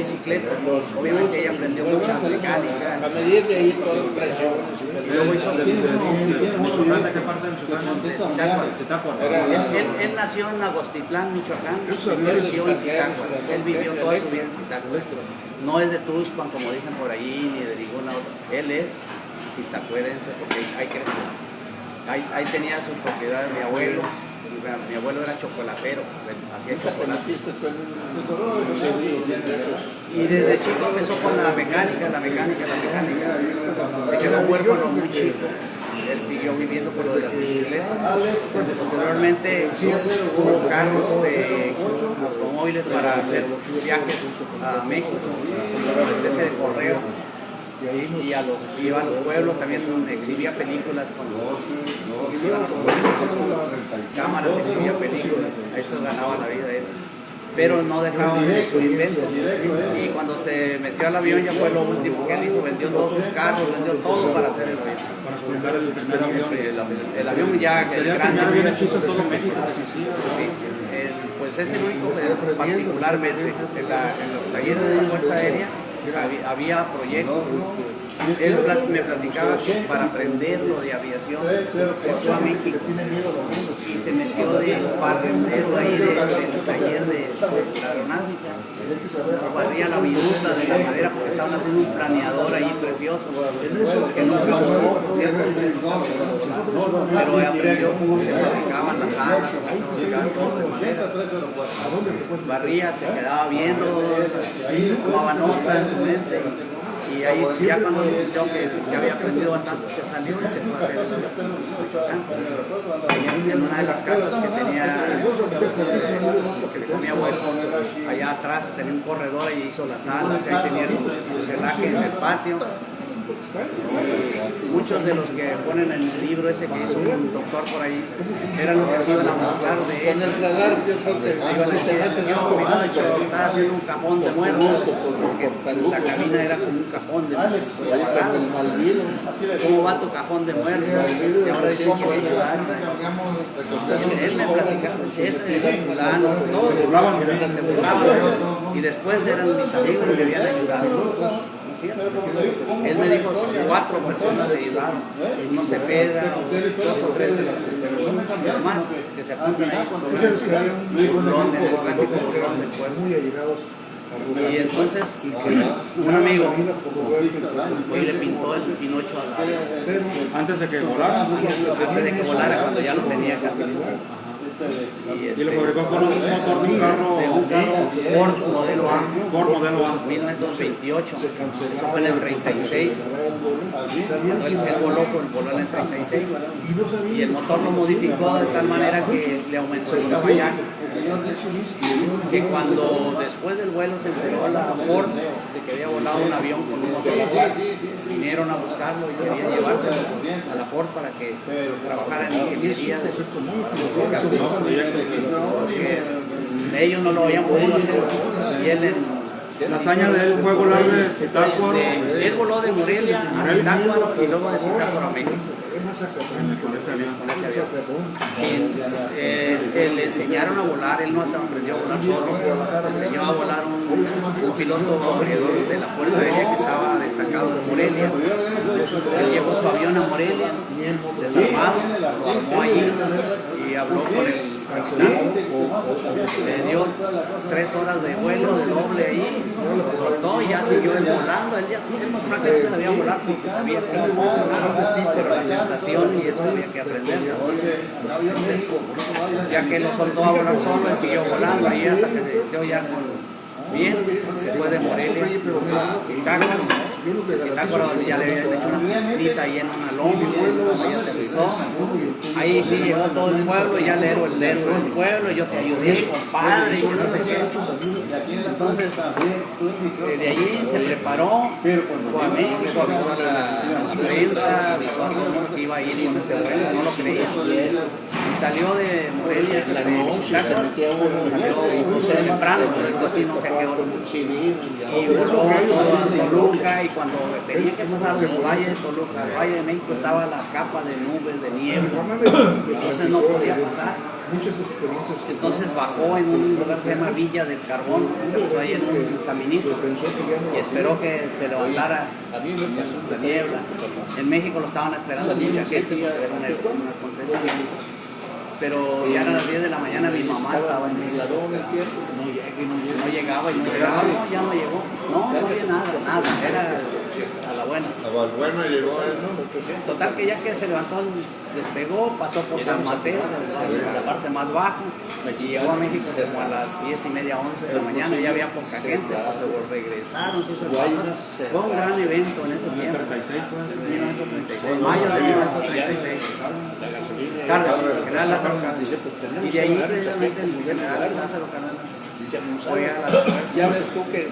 bicicletas. Obviamente ella aprendió mucha mecánica. A medir de ahí todo el precio. Y luego hizo ¿Michoacán? ¿De qué parte de Michoacán? Zitácuaro. él nació en Agostitlán, Michoacán, y creció en Zitácuaro. Él vivió toda su vida en Zitácuaro. No es de Tuxpan, como dicen por ahí, ni de ninguna otra. Él es zitacuerense porque ahí creció. Ahí tenía su propiedad mi abuelo. Mi abuelo era chocolatero, hacía chocolate. Y desde chico empezó con la mecánica. Se quedó huérfano muy chico. Él siguió viviendo por lo de las bicicletas. Posteriormente tuvo carros de automóviles para hacer viajes a México, con la empresa de correo. Y iba a los pueblos, también exhibía películas cuando iban a los pueblos, cámaras, exhibía películas, a eso ganaba la vida él. Pero no dejaba de su invento. Y cuando se metió al avión ya fue lo último que él hizo, vendió todos sus carros, vendió todo para hacer el avión. Para fundar el primer avión. El avión ya que sería el primer avión hecho en todo México. Sí, pues es el único, particularmente en los talleres de Fuerza Aérea había proyectos. Él me platicaba que para aprender lo de aviación se fue a México y se metió de barrendero ahí del taller de la aeronáutica. Barría la viruta de la madera porque estaban haciendo un planeador ahí precioso que nunca usó, por cierto, pero aprendió cómo se fabricaban las alas, cómo se fabricaban todo de madera. Barría, se quedaba viendo, tomaba nota en su mente. Y ahí ya cuando sintió que ya había aprendido bastante, se salió y se fue a hacer en una de las casas que tenía, que dejó mi abuelo, allá atrás tenía un corredor y hizo las salas, ahí tenía el fuselaje en el patio. Y muchos de los que ponen en el libro ese que hizo un doctor por ahí eran los que se iban a burlar de él. En el radar yo creo que estaba haciendo un cajón de muertos porque la cabina era como un cajón de muertos. ¿Cómo va tu cajón de muertos? Y ahora dice, ¿cómo ayudaron? Él me platicaba, ese fulano, todos se burlaban, y después eran mis amigos y me habían ayudado. Él me dijo 4 personas le ayudaron, no se pega, 2 o 3 de los más que se apuntan ahí, burlón, el clásico burlón del pueblo. Y entonces un amigo hoy le pintó el Pinocho al avión. Antes de que volara. Antes de que volara, cuando ya lo tenía casi listo. Y lo fabricó con un motor de un carro Ford modelo A. Ford modelo A. 1928. Eso fue en el 36. Cuando él voló en el 36. Y el motor lo modificó de tal manera que le aumentó el caballaje. Que cuando después del vuelo se enteró la Ford de que había volado un avión con un motor así, vinieron a buscarlo y querían llevárselo a la Ford para que trabajara en ingeniería de sus ellos no lo habían podido hacer y él la hazaña de él fue volar de Zitácuaro. Él voló de Morelia a Zitácuaro y luego de Zitácuaro a México. Con ese avión. Sí, le enseñaron a volar, él no aprendió a volar solo, le enseñó a volar un piloto de la Fuerza Aérea que estaba destacado de Morelia. Él llevó su avión a Morelia, desarmado, lo armó allí y habló con el le dio 3 horas de vuelo de doble ahí, lo soltó y ya siguió él volando. Él prácticamente sabía volar porque sabía cómo funcionaba, pero la sensación y eso había que aprender. Entonces, ya que lo soltó a volar solo, él siguió volando ahí hasta que se sintió ya bien, se fue de Morelia a Zitácuaro, ya le habían hecho una fiestita ahí en una loma, ahí aterrizó. Ahí sí llegó todo el pueblo, y ya el héroe del pueblo, y yo te ayudé, compadre, y yo no sé qué. Entonces, de allí se preparó, fue a México, avisó a la prensa, avisó a todo el mundo que iba a ir con ese vuelo, no lo creía. Y salió de Morelia, la de Zitácuaro, salió temprano, pero así no sé a qué hora. Y voló todo a Toluca, y cuando tenía que pasar del Valle de Toluca al Valle de México estaba la capa de nubes, de nieve, entonces no podía pasar. muchas experiencias. Entonces bajó en un lugar que se llama Villa del Carbón, empezó ahí en un caminito y esperó que se levantara la niebla. En México lo estaban esperando mucha gente porque era un acontecimiento. Pero ya eran las 10 de la mañana, mi mamá estaba en México. No llegaba y no llegaba, no, ya no llegó. No había nada, era a la buena. A la buena llegó eso. Total que ya que se levantó, despegó, pasó por San Mateo, la parte más baja, y llegó a México como a las 10:30, 11 de la mañana, ya había poca gente, pues luego regresaron, se hizo fue un gran evento en ese tiempo, 1936, mayo de 1936. Cárdenas, general Lázaro Cárdenas. Y de ahí precisamente el general Lázaro Cárdenas fue a la Ya ves tú que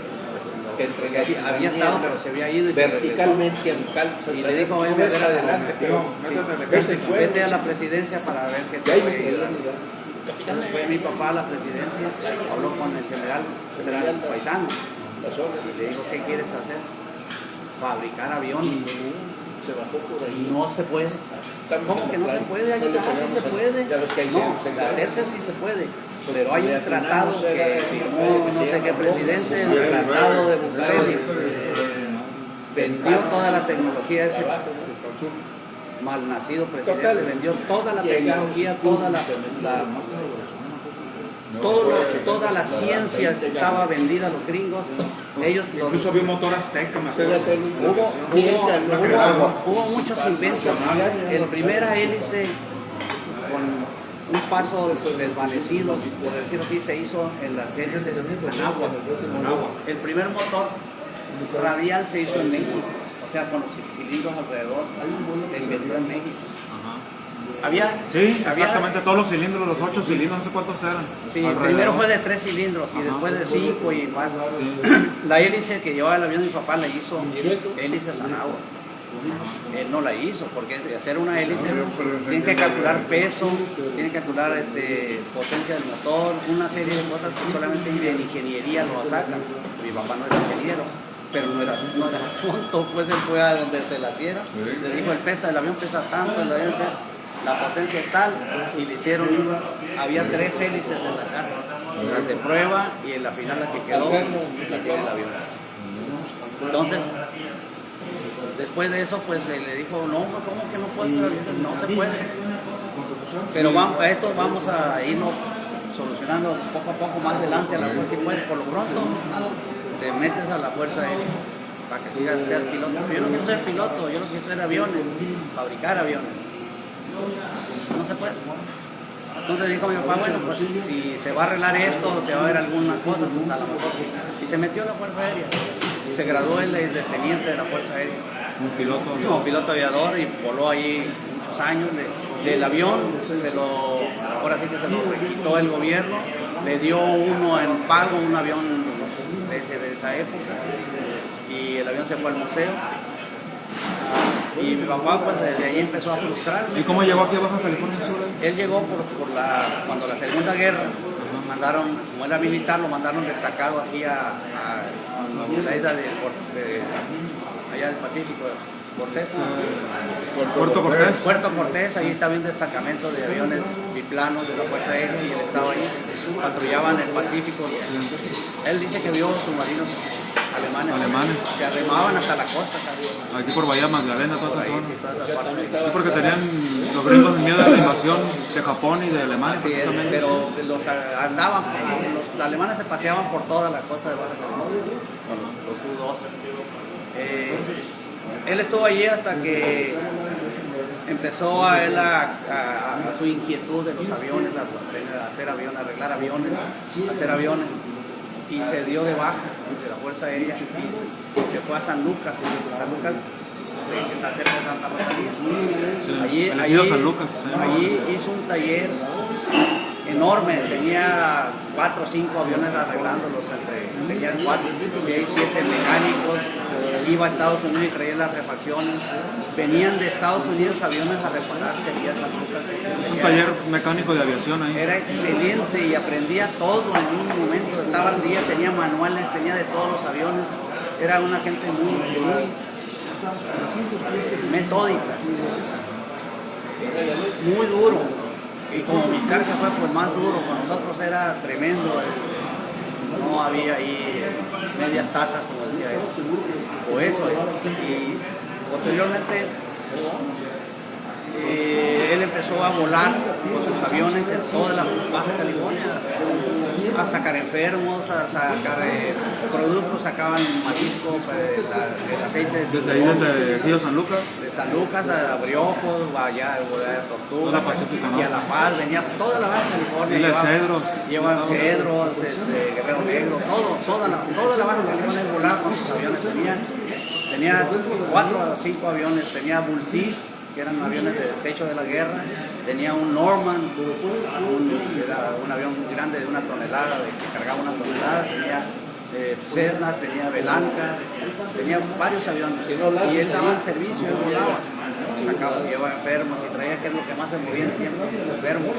entregaría, había estado, pero se había ido y se regresó. verticalmente a Ducal. Y le dijo, ven, ves ver adelante, pero vete a la presidencia para ver qué te puede ayudar. Entonces fue mi papá a la presidencia, habló con el general paisano y le dijo, ¿qué quieres hacer? Fabricar aviones. se bajó por ahí. No se puede. ¿Cómo que no se puede? Ahí está, sí se puede. No, hacerse sí se puede. Pero hay un tratado que firmó no sé qué presidente, el tratado de Bucareli, vendió toda la tecnología ese malnacido presidente, vendió toda la tecnología, toda la ciencia estaba vendida a los gringos. Ellos incluso había un motor azteca, me acuerdo. Hubo muchos inventos. El primera hélice con un paso desvanecido, por decirlo así, se hizo en las hélices en agua. El primer motor radial se hizo en México, o sea, con los cilindros alrededor, se inventó en México. Sí, exactamente, todos los cilindros, los 8 cilindros, no sé cuántos eran. Sí, primero fue de 3 cilindros y después de 5 y más. Sí. La hélice que llevaba el avión de mi papá la hizo hélice Sanagua. Él no la hizo, porque hacer una hélice tiene que calcular peso, tiene que calcular potencia del motor, una serie de cosas que solamente de ingeniería lo sacan. Mi papá no era ingeniero, pero no era tonto, pues él fue a donde se la hiciera, le dijo el avión pesa tanto, la potencia es tal, y le hicieron, había 3 hélices en la casa, las de prueba y en la final la que quedó, la tiene el avión. Entonces, después de eso, pues le dijo, no, ¿cómo que no puede ser avión? No se puede. Pero esto vamos a irnos solucionando poco a poco más adelante a la fuerza, si puedes. Por lo pronto, te metes a la Fuerza Aérea para que seas piloto. Pero yo no quiero ser piloto, yo no quiero ser aviones, fabricar aviones. No se puede. Entonces dijo mi papá, bueno, pues si se va a arreglar esto, se va a ver alguna cosa, pues a lo mejor sí. Y se metió a la Fuerza Aérea. Y se graduó él de teniente de la Fuerza Aérea. Como piloto aviador, y voló ahí muchos años. Del avión, ahora sí que se lo requitó el gobierno, le dio uno en pago, un avión de esa época, y el avión se fue al museo. Y mi papá pues desde ahí empezó a frustrarse. ¿Y cómo llegó aquí a Baja California Sur? Él llegó cuando la Segunda Guerra, mandaron, como era militar, lo mandaron destacado aquí a la isla allá del Pacífico, Puerto Cortés. Ahí estaba un destacamento de aviones biplanos de la Fuerza Aérea y él estaba ahí, patrullaban el Pacífico. Él dice que vio submarinos alemanes que arrimaban hasta la costa. Aquí por Bahía Magdalena, toda esa zona. Sí, porque tenían los gringos miedo a la invasión de Japón y de Alemania. Sí, pero los alemanes se paseaban por toda la costa de Baja California, los U-12. Él estuvo allí hasta que empezó a su inquietud de los aviones, a hacer aviones, arreglar aviones, hacer aviones, y se dio de baja de la Fuerza Aérea y se fue a San Lucas. San Lucas está cerca de Santa Rosalía. Allí hizo un taller enorme, tenía 4 o 5 aviones arreglándolos, tenían 4, 6, 7 mecánicos, iba a Estados Unidos y traía las refacciones, venían de Estados Unidos aviones a repararse aquí a San Lucas. Es un taller mecánico de aviación ahí. Era excelente y aprendía todo en un momento, estaba al día, tenía manuales, tenía de todos los aviones, era una gente muy metódica, muy duro. Y como mi carga fue pues más duro, con nosotros era tremendo, no había ahí medias tazas, como decía él, o eso. Y posteriormente él empezó a volar con sus aviones en toda la Baja California, a sacar enfermos, a sacar productos, sacaban marisco, el aceite Desde ahí, desde Río San Lucas. de San Lucas a Briojos, allá a Tortugas, Toda Pacífica, ¿no? y a La Paz, venía toda la Baja California. Y cedros. Llevaban cedros, Guerrero Negro, toda la Baja California volaba con sus aviones. Tenía 4 o 5 aviones, tenía Vultis, que eran aviones de desecho de la guerra, tenía un Norman, era un avión grande de 1 tonelada, que cargaba 1 tonelada, tenía Cessnas, tenía Velancas, tenía varios aviones, y él daba el servicio, él volaba, sacaba, llevaba enfermos y traía, que es lo que más se movía en el tiempo, enfermos.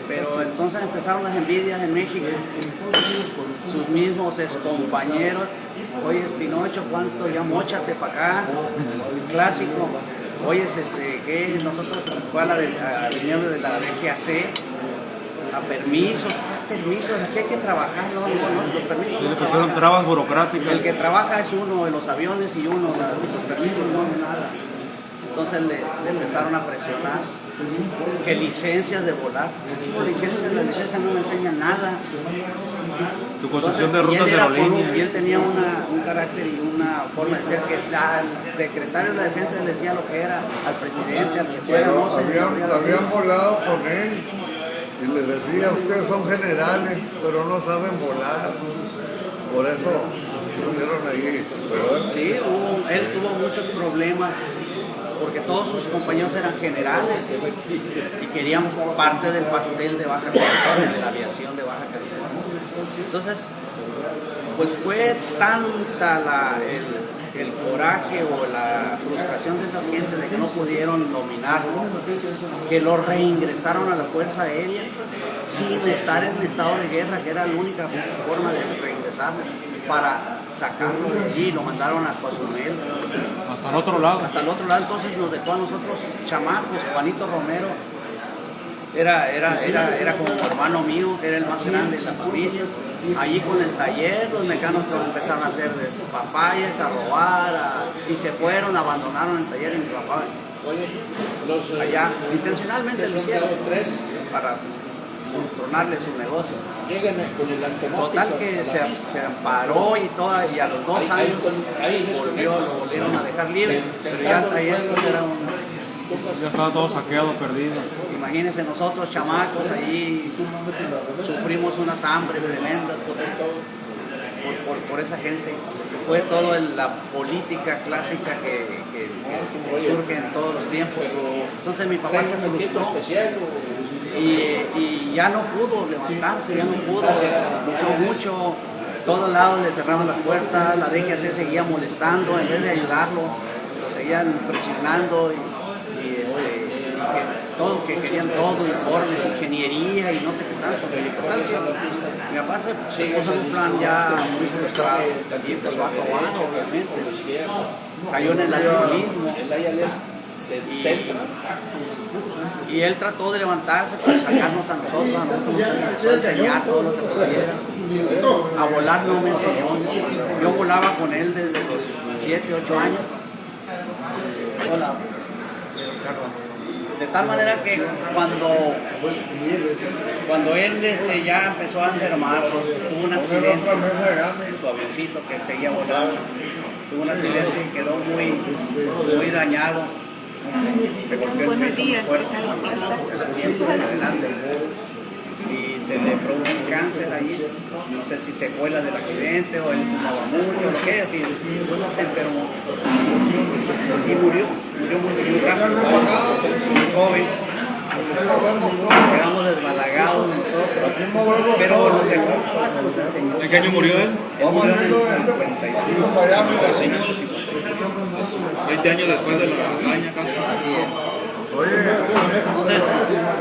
Pero entonces empezaron las envidias en México, sus mismos compañeros. Oye, Pinocho, ¿cuánto? Ya móchate para acá, clásico. Oye, que nosotros fue a vinieron de la DGAC a permisos, aquí hay que trabajar, no, los permisos. Sí, no le pusieron trabajan. trabas burocráticas. El que trabaja es uno de los aviones y uno, los permisos no es nada. Entonces le empezaron a presionar que licencias de volar. Las licencias no me enseñan nada. Tu concesión de Entonces, rutas de aerolínea. y él tenía un carácter y una forma de ser que al secretario de la defensa le decía lo que era al presidente, al que fuera, no sé. Habían volado con él y les decía, ustedes son generales, pero no saben volar. Por eso pusieron ahí. Sí, él tuvo muchos problemas porque todos sus compañeros eran generales y querían parte del pastel de Baja California, de la aviación de Baja California. Entonces, pues fue tanta el coraje o la frustración de esas gentes de que no pudieron dominarlo, que lo reingresaron a la Fuerza Aérea sin estar en estado de guerra, que era la única forma de reingresarlo, para sacarlo de allí. Lo mandaron a Cozumel. Hasta el otro lado. Hasta el otro lado. Entonces nos dejó a nosotros chamacos. Juanito Romero era como hermano mío, que era el más grande de la familia. Allí con el taller, los mecánicos empezaron a hacer papayas, a robar, y se fueron, abandonaron el taller y mi papá. Allá, intencionalmente lo hicieron para tronarle su negocio. Total que se amparó y a los 2 años lo volvieron a dejar libre, pero ya el taller pues era Ya estaba todo saqueado, perdido. Imagínense nosotros chamacos ahí sufrimos unas hambres tremendas por esa gente. Fue toda la política clásica que surge en todos los tiempos. Entonces mi papá se frustró y ya no pudo levantarse, ya no pudo, luchó mucho. Todos lados le cerraban las puertas, la DGAC seguía molestando, en vez de ayudarlo, lo seguían presionando que querían todo, informes, ingeniería y no sé qué tanto. Mi papá se puso en un plan ya muy frustrado y empezó a tomar, obviamente. Cayó en el alcoholismo. Y él trató de levantarse para sacarnos a nosotros nos empezó a enseñar todo lo que pudiera. A volar no me enseñó. Yo volaba con él desde los 7, 8 años. Hola. De tal manera que cuando él ya empezó a enfermarse, tuvo un accidente en su avioncito que seguía volando, tuvo un accidente y quedó muy dañado. Se golpeó el pecho muy fuerte, el asiento en adelante, y se le produjo un cáncer ahí, no sé si secuelas del accidente o él fumaba mucho, lo que es, y entonces se enfermó y murió muy rápido, muy joven. Quedamos desbalagados nosotros, pero los de Córdoba se nos enseñó. ¿En qué año murió él? Él murió en el 55. 20 años después de la hazaña casi. Así es. Oye, Entonces,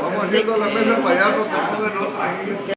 vamos haciendo la mesa para allá, porque no